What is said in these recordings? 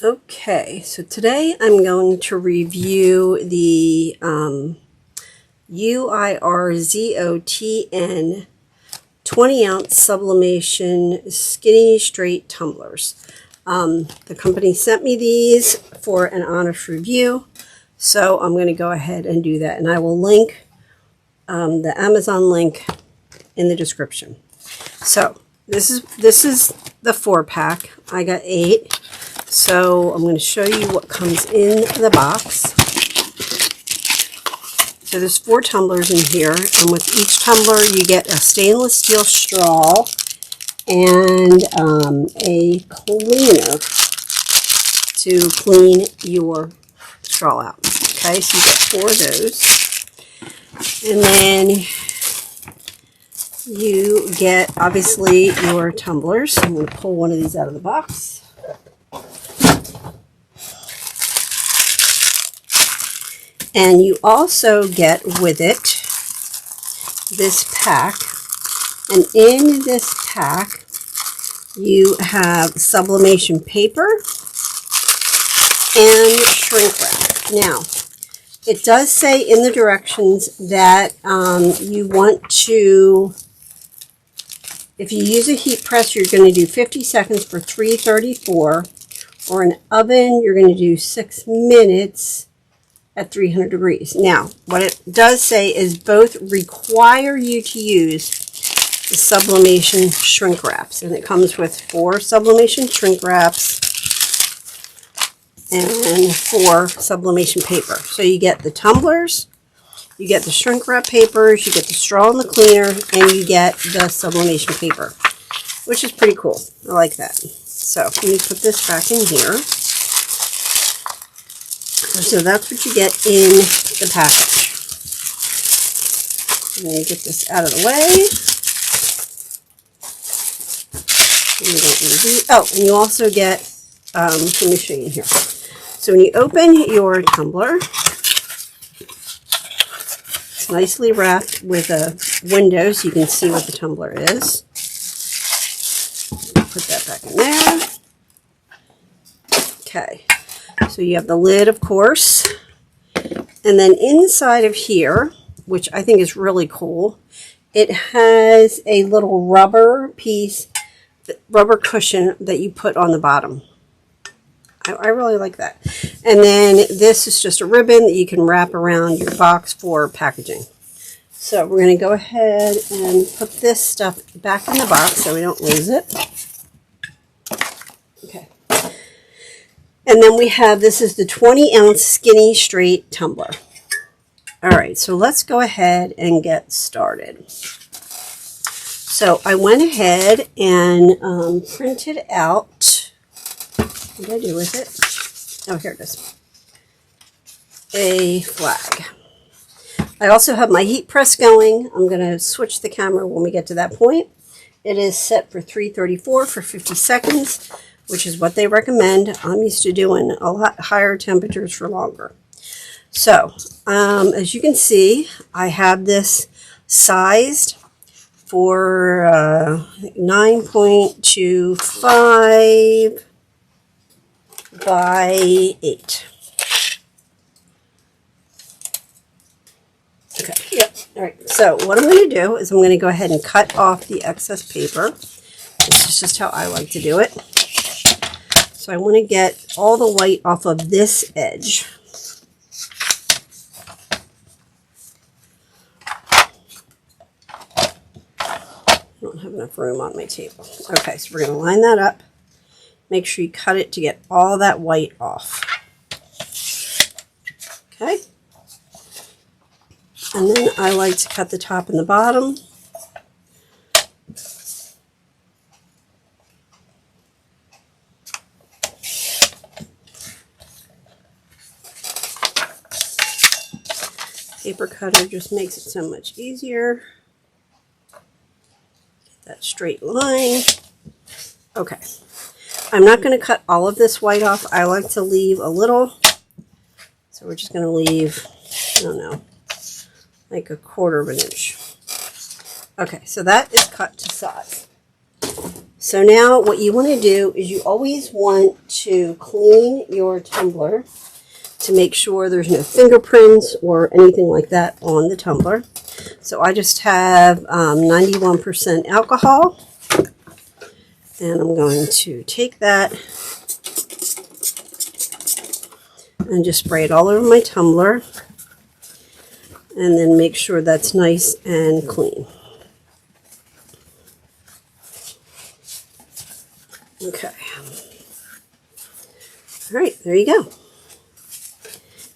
Okay, so today I'm going to review the UIRZOTN 20-ounce sublimation skinny straight tumblers. The company sent me these for an honest review, so I'm going to go ahead and do that, and I will link the Amazon link in the description. So this is the 4-pack. I got 8. So I'm going to show you what comes in the box. So there's 4 tumblers in here, and with each tumbler you get a stainless steel straw and a cleaner to clean your straw out. Okay, so you get 4 of those. And then you get, obviously, your tumblers. I'm going to pull one of these out of the box. And you also get with it this pack. And in this pack, you have sublimation paper and shrink wrap. Now, it does say in the directions that you want to, if you use a heat press, you're going to do 50 seconds for 334, or an oven, you're going to do 6 minutes at 300 degrees. Now, what it does say is both require you to use the sublimation shrink wraps, and it comes with 4 sublimation shrink wraps and 4 sublimation paper. So you get the tumblers, you get the shrink wrap papers, you get the straw and the cleaner, and you get the sublimation paper, which is pretty cool. I like that. So let me put this back in here. So that's what you get in the package. Let me get this out of the way. And you also get, let me show you here. So when you open your tumbler, it's nicely wrapped with a window so you can see what the tumbler is. Put that back in there. Okay. So you have the lid, of course, and then inside of here, which I think is really cool, it has a little rubber piece, rubber cushion that you put on the bottom. I really like that. And then this is just a ribbon that you can wrap around your box for packaging. So we're going to go ahead and put this stuff back in the box so we don't lose it. Okay. And then we have, this is the 20-ounce skinny straight tumbler. All right, so let's go ahead and get started. So I went ahead and printed out, what did I do with it? Oh, here it is. A flag. I also have my heat press going. I'm going to switch the camera when we get to that point. It is set for 334 for 50 seconds. Which is what they recommend. I'm used to doing a lot higher temperatures for longer. So, as you can see, I have this sized for 9.25 by 8. Okay, yep. All right, so what I'm going to do is I'm going to go ahead and cut off the excess paper. This is just how I like to do it. So I want to get all the white off of this edge. I don't have enough room on my table. Okay, so we're going to line that up. Make sure you cut it to get all that white off. Okay. And then I like to cut the top and the bottom. Paper cutter just makes it so much easier. Get that straight line. Okay. I'm not going to cut all of this white off. I like to leave a little. So we're just going to leave, I don't know, like 1/4 of an inch. Okay, so that is cut to size. So now what you want to do is you always want to clean your tumbler to make sure there's no fingerprints or anything like that on the tumbler. So I just have 91% alcohol, and I'm going to take that and just spray it all over my tumbler, and then make sure that's nice and clean. Okay. All right, there you go.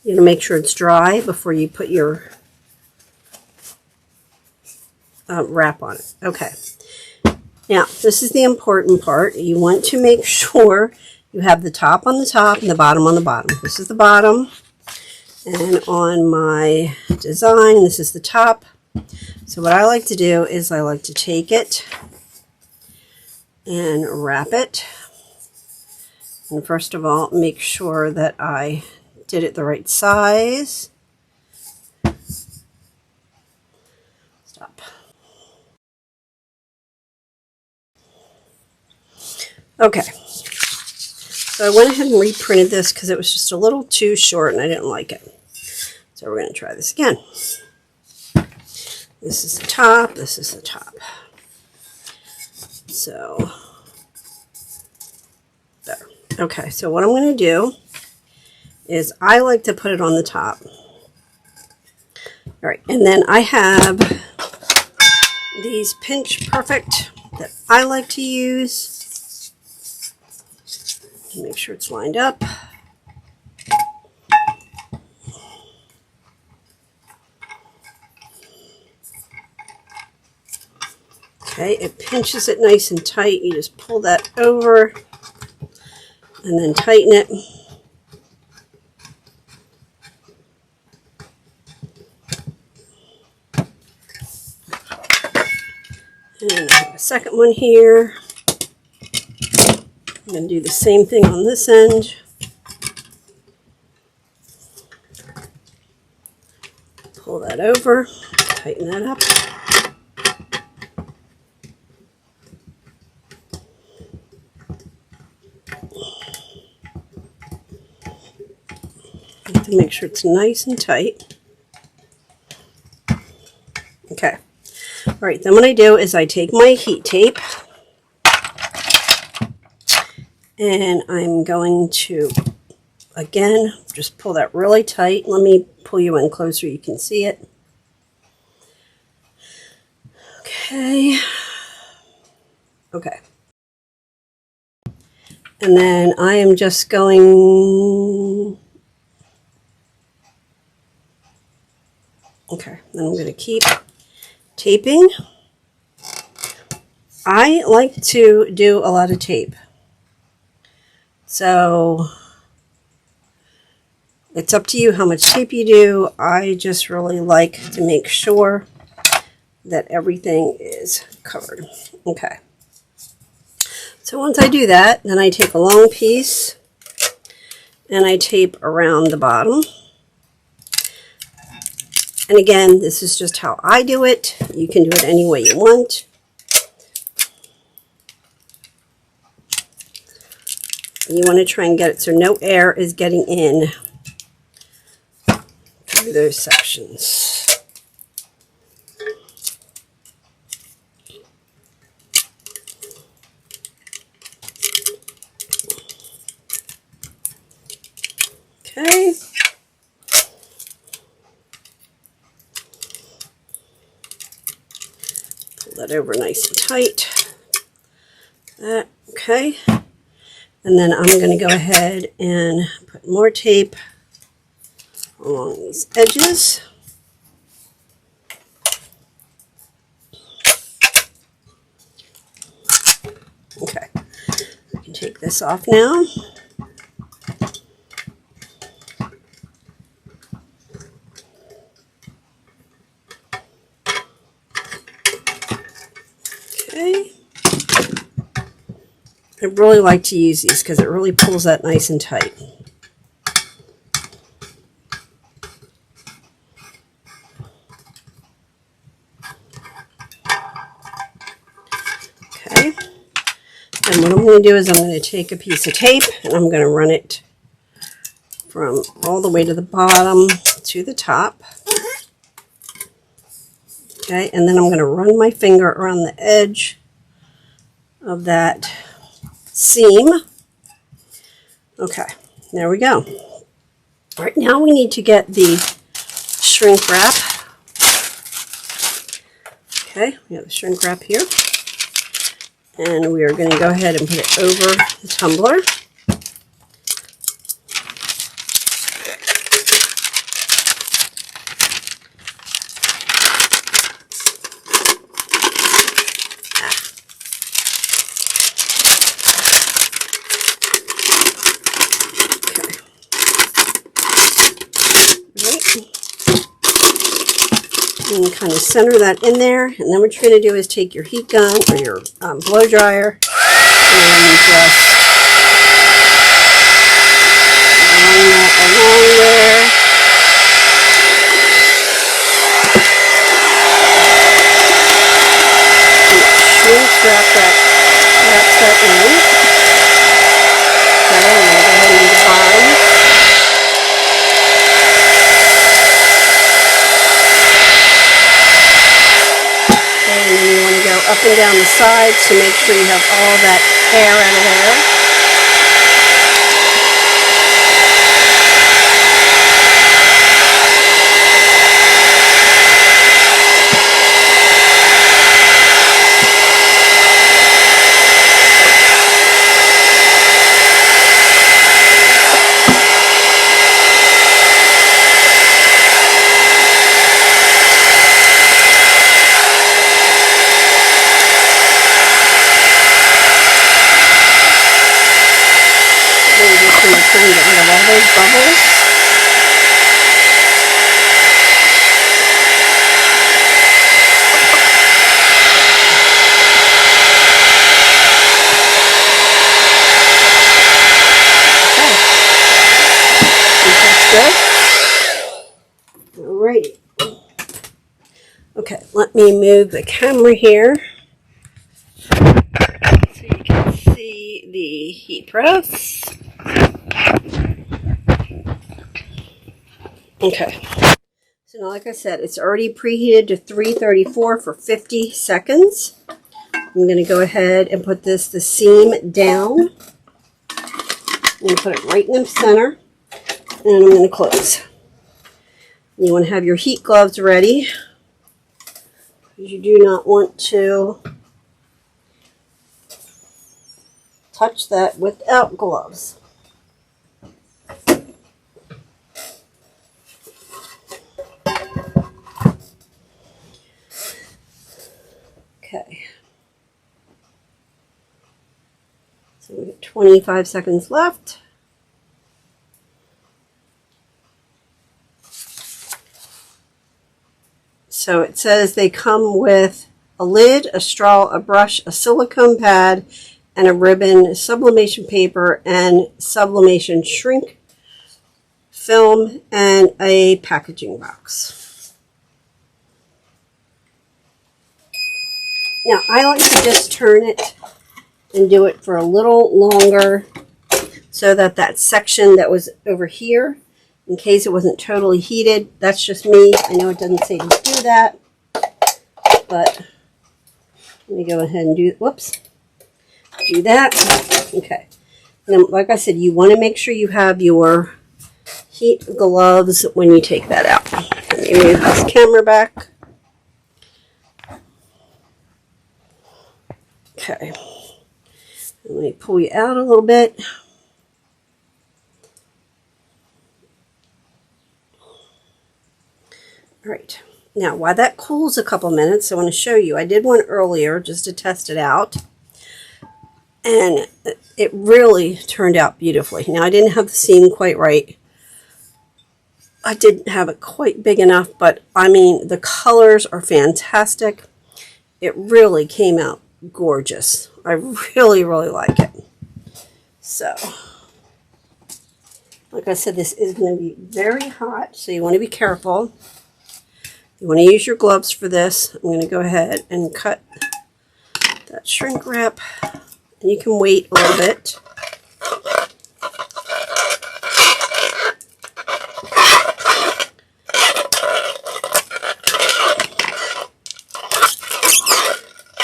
You're going to make sure it's dry before you put your wrap on it. Okay. Now, this is the important part. You want to make sure you have the top on the top and the bottom on the bottom. This is the bottom. And on my design, this is the top. So what I like to do is I like to take it and wrap it. And first of all, make sure that I did it the right size. Stop. Okay. So I went ahead and reprinted this because it was just a little too short and I didn't like it. So we're going to try this again. This is the top, this is the top. So, there. Okay, so what I'm going to do is I like to put it on the top. All right, and then I have these Pinch Perfect that I like to use. Make sure it's lined up. Okay, it pinches it nice and tight. You just pull that over and then tighten it. And I have a second one here. I'm going to do the same thing on this end. Pull that over, tighten that up. You have to make sure it's nice and tight. Okay. All right, then what I do is I take my heat tape and I'm going to, again, just pull that really tight. Let me pull you in closer so you can see it. Okay. Okay. And then I am just going, okay, then I'm going to keep taping. I like to do a lot of tape. So it's up to you how much tape you do. I just really like to make sure that everything is covered. Okay. So once I do that, then I take a long piece and I tape around the bottom. And again, this is just how I do it. You can do it any way you want. You want to try and get it so no air is getting in through those sections. Okay. Pull that over nice and tight. That, okay. And then I'm going to go ahead and put more tape along these edges. Okay, I can take this off now. Okay. I really like to use these because it really pulls that nice and tight. Okay, And what I'm going to do is I'm going to take a piece of tape and I'm going to run it from all the way to the bottom to the top. Okay, and then I'm going to run my finger around the edge of that seam. Okay, there we go. All right, now we need to get the shrink wrap. Okay, we have the shrink wrap here. And we are going to go ahead and put it over the tumbler. And kind of center that in there, and then what you're going to do is take your heat gun or your blow dryer and just run that along there. And wraps that in. Okay, I'm going to go ahead and do the bottom. And then you want to go up and down the sides to make sure you have all that air out of there. Trying to get rid of all those bubbles. Okay. I think that's good. Alrighty. Okay, let me move the camera here so you can see the heat press. Okay, so now like I said, it's already preheated to 334 for 50 seconds. I'm going to go ahead and put the seam down. I'm going to put it right in the center, and I'm going to close. You want to have your heat gloves ready, because you do not want to touch that without gloves. Okay, so we have 25 seconds left. So it says they come with a lid, a straw, a brush, a silicone pad, and a ribbon, sublimation paper, and sublimation shrink film, and a packaging box. Now, I like to just turn it and do it for a little longer so that that section that was over here, in case it wasn't totally heated, that's just me. I know it doesn't say to do that, but let me go ahead and do that. Okay. Now, like I said, you want to make sure you have your heat gloves when you take that out. Let me move this camera back. Okay, let me pull you out a little bit. All right, now while that cools a couple minutes, I want to show you. I did one earlier just to test it out, and it really turned out beautifully. Now, I didn't have the seam quite right. I didn't have it quite big enough, but I mean, the colors are fantastic. It really came out gorgeous. I really like it. So, like I said, this is going to be very hot, so you want to be careful. You want to use your gloves for this. I'm going to go ahead and cut that shrink wrap You can wait a little bit.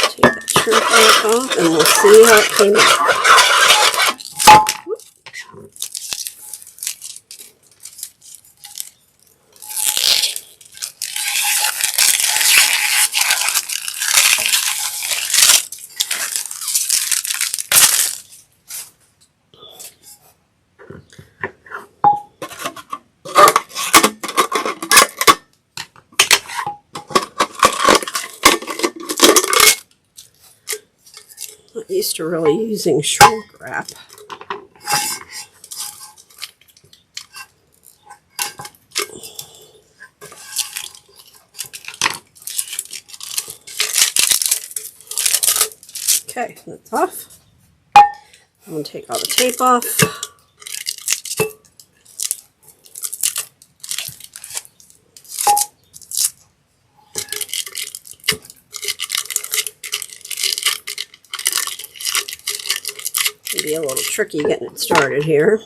Take that trim back off and we'll see how it came out. Not used to really using shrink wrap. Okay, that's off. I'm going to take all the tape off. Be a little tricky getting it started here.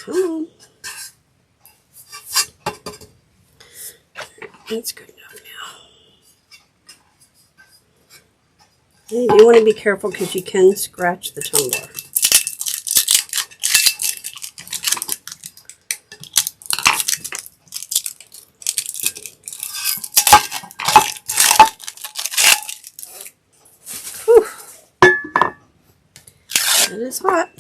Come on. That's good enough now. You do want to be careful because you can scratch the tumbler. Whew. It is hot.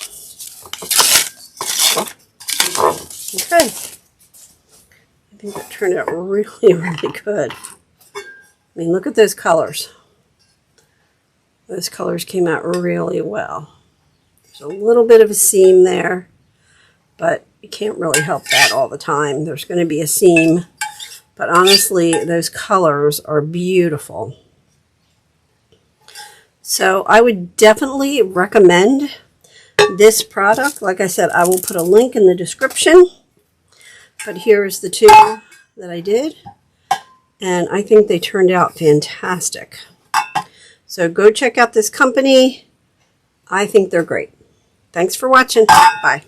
Okay. I think that turned out really, really good. I mean, look at those colors. Those colors came out really well. There's a little bit of a seam there, but you can't really help that all the time. There's going to be a seam, but honestly, those colors are beautiful. So I would definitely recommend this product. Like I said, I will put a link in the description. But here's the two that I did, and I think they turned out fantastic. So go check out this company. I think they're great. Thanks for watching. Bye.